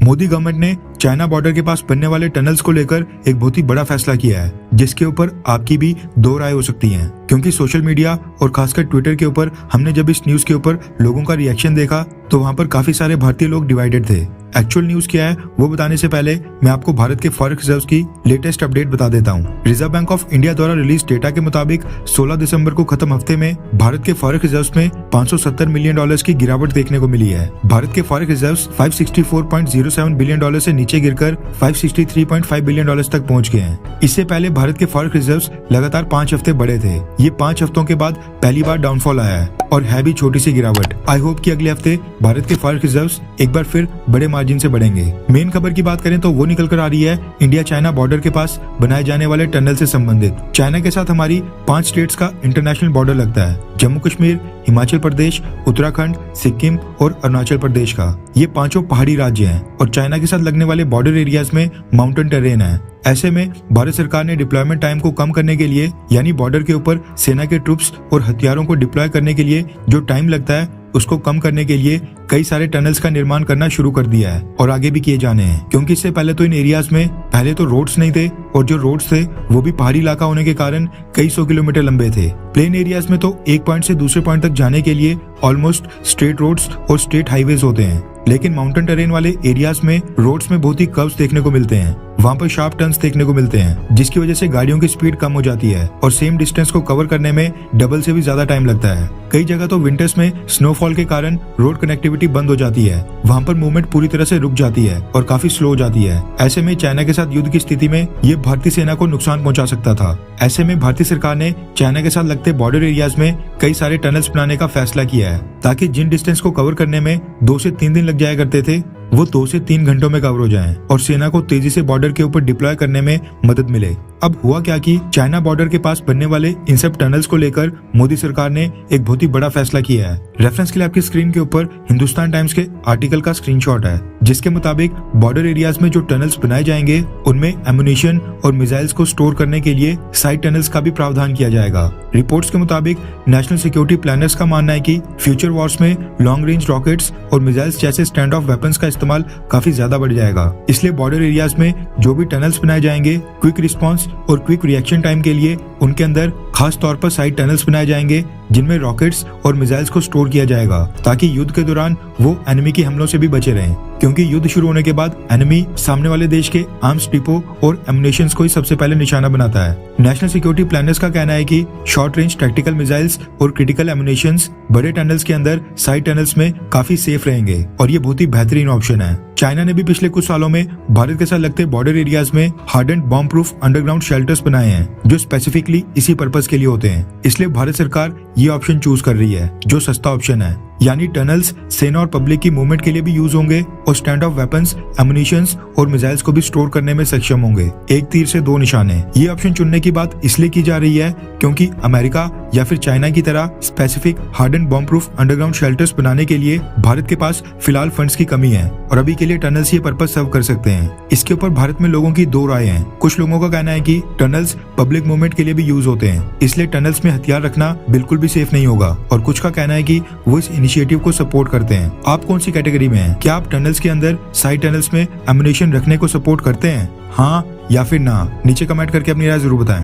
Modi government ने China border के पास बनने वाले टनल्स को लेकर एक बहुत ही बड़ा फैसला किया है, जिसके ऊपर आपकी भी दो राय हो सकती हैं। क्योंकि सोशल मीडिया और खासकर ट्विटर के ऊपर हमने जब इस न्यूज के ऊपर लोगों का रिएक्शन देखा तो वहां पर काफी सारे भारतीय लोग डिवाइडेड थे। एक्चुअल न्यूज क्या है वो बताने से पहले मैं आपको भारत के फॉरेक्स रिजर्व्स की लेटेस्ट अपडेट बता देता हूँ। रिजर्व बैंक ऑफ इंडिया द्वारा रिलीज डेटा के मुताबिक 16 दिसंबर को खत्म हफ्ते में भारत के फॉरेक्स रिजर्व्स में $570 मिलियन की गिरावट देखने को मिली है। भारत के फॉरेक्स रिजर्व्स $564.07 बिलियन से नीचे गिरकर $563.5 बिलियन तक पहुँच गए हैं। इससे पहले भारत के फॉरेक्स रिजर्व्स लगातार 5 हफ्ते बढ़े थे। ये 5 हफ्तों के बाद पहली बार डाउनफॉल आया है और है भी छोटी सी गिरावट। आई होप कि अगले हफ्ते भारत के फॉरेक्स रिजर्व्स एक बार फिर बड़े मार्जिन से बढ़ेंगे। मेन खबर की बात करें तो वो निकल कर आ रही है इंडिया चाइना बॉर्डर के पास बनाए जाने वाले टनल से संबंधित। चाइना के साथ हमारी 5 स्टेट्स का इंटरनेशनल बॉर्डर लगता है, जम्मू कश्मीर, हिमाचल प्रदेश, उत्तराखंड, सिक्किम और अरुणाचल प्रदेश का। ये 5 पहाड़ी राज्य हैं और चाइना के साथ लगने वाले बॉर्डर एरियाज में माउंटेन टेरेन है। ऐसे में भारत सरकार ने डिप्लॉयमेंट टाइम को कम करने के लिए यानी बॉर्डर के ऊपर सेना के ट्रूप्स और हथियारों को डिप्लॉय करने के लिए जो टाइम लगता है उसको कम करने के लिए कई सारे टनल्स का निर्माण करना शुरू कर दिया है और आगे भी किए जाने हैं। क्योंकि इससे पहले तो इन एरियाज में पहले तो रोड्स नहीं थे और जो रोड्स थे वो भी पहाड़ी इलाका होने के कारण कई 100 किलोमीटर लंबे थे। प्लेन एरियाज में तो एक पॉइंट से दूसरे पॉइंट तक जाने के लिए ऑलमोस्ट स्ट्रेट रोड्स और स्ट्रेट हाईवेज होते हैं, लेकिन माउंटेन टेरेन वाले एरियाज में रोड्स में बहुत ही कर्व्स देखने को मिलते हैं। वहाँ पर शार्प टर्न्स देखने को मिलते हैं, जिसकी वजह से गाड़ियों की स्पीड कम हो जाती है और सेम डिस्टेंस को कवर करने में डबल से भी ज्यादा टाइम लगता है। कई जगह तो विंटर्स में स्नोफॉल के कारण रोड कनेक्टिविटी बंद हो जाती है, वहाँ पर मूवमेंट पूरी तरह से रुक जाती है और काफी स्लो हो जाती है। ऐसे में चाइना के साथ युद्ध की स्थिति में ये भारतीय सेना को नुकसान पहुंचा सकता था। ऐसे में भारतीय सरकार ने चाइना के साथ लगते बॉर्डर एरियाज में कई सारे टनल्स बनाने का फैसला किया है, ताकि जिन डिस्टेंस को कवर करने में 2 से 3 दिन लग जाया करते थे वो 2 से 3 घंटों में कवर हो जाएं और सेना को तेजी से बॉर्डर के ऊपर डिप्लॉय करने में मदद मिले। अब हुआ क्या कि चाइना बॉर्डर के पास बनने वाले इन सब टनल्स को लेकर मोदी सरकार ने एक बहुत ही बड़ा फैसला किया है। रेफरेंस के लिए आपकी स्क्रीन के ऊपर हिंदुस्तान टाइम्स के आर्टिकल का स्क्रीनशॉट है, जिसके मुताबिक बॉर्डर एरियाज में जो टनल्स बनाए जाएंगे उनमें एम्युनिशन और मिसाइल्स को स्टोर करने के लिए साइड टनल्स का भी प्रावधान किया जाएगा। रिपोर्ट्स के मुताबिक नेशनल सिक्योरिटी प्लानर्स का मानना है कि फ्यूचर वॉर्स में लॉन्ग रेंज रॉकेट्स और मिसाइल्स जैसे स्टैंड ऑफ वेपन्स का इस्तेमाल काफी ज्यादा बढ़ जाएगा। इसलिए बॉर्डर एरियाज में जो भी टनल्स बनाए जाएंगे क्विक रिस्पॉन्स और क्विक रिएक्शन टाइम के लिए उनके अंदर खास तौर पर साइड टनल्स बनाए जाएंगे, जिनमें रॉकेट्स और मिसाइल्स को स्टोर किया जाएगा, ताकि युद्ध के दौरान वो एनिमी के हमलों से भी बचे रहें। क्योंकि युद्ध शुरू होने के बाद एनिमी सामने वाले देश के आर्म्स डिपो और एमुनेशंस को ही सबसे पहले निशाना बनाता है। नेशनल सिक्योरिटी प्लानर्स का कहना है कि शॉर्ट रेंज टैक्टिकल मिसाइल्स और क्रिटिकल एमुनेशंस बड़े टनल्स के अंदर साइड टनल्स में काफी सेफ रहेंगे और ये बहुत ही बेहतरीन ऑप्शन है। चाइना ने भी पिछले कुछ सालों में भारत के साथ लगते बॉर्डर एरियाज में hardened bomb proof underground shelters बनाए हैं, जो स्पेसिफिकली इसी पर्पस के लिए होते हैं। इसलिए भारत सरकार ये ऑप्शन चूज कर रही है, जो सस्ता ऑप्शन है, यानी टनल्स सेना और पब्लिक की मूवमेंट के लिए भी यूज होंगे और स्टैंड ऑफ वेपन्स, एमुनिशंस और मिसाइल्स को भी स्टोर करने में सक्षम होंगे। एक तीर से 2 निशाने। ये ऑप्शन चुनने की बात इसलिए की जा रही है क्योंकि अमेरिका या फिर चाइना की तरह specific hardened bomb proof underground shelters बनाने के लिए भारत के पास फिलहाल फंड्स की कमी है और अभी के लिए टनल्स ये पर्पस सर्व कर सकते हैं। इसके ऊपर भारत में लोगों की 2 राय हैं। कुछ लोगों का कहना है कि टनल्स पब्लिक मूवमेंट के लिए भी यूज होते हैं, इसलिए टनल्स में हथियार रखना बिल्कुल भी सेफ नहीं होगा, और कुछ का कहना है कि वो इस इनिशिएटिव को सपोर्ट करते हैं। आप कौन सी कैटेगरी में हैं? क्या आप टनल्स के अंदर साइड टनल्स में एमुनेशन रखने को सपोर्ट करते हैं, हाँ या फिर ना? नीचे कमेंट करके अपनी राय जरूर बताएं।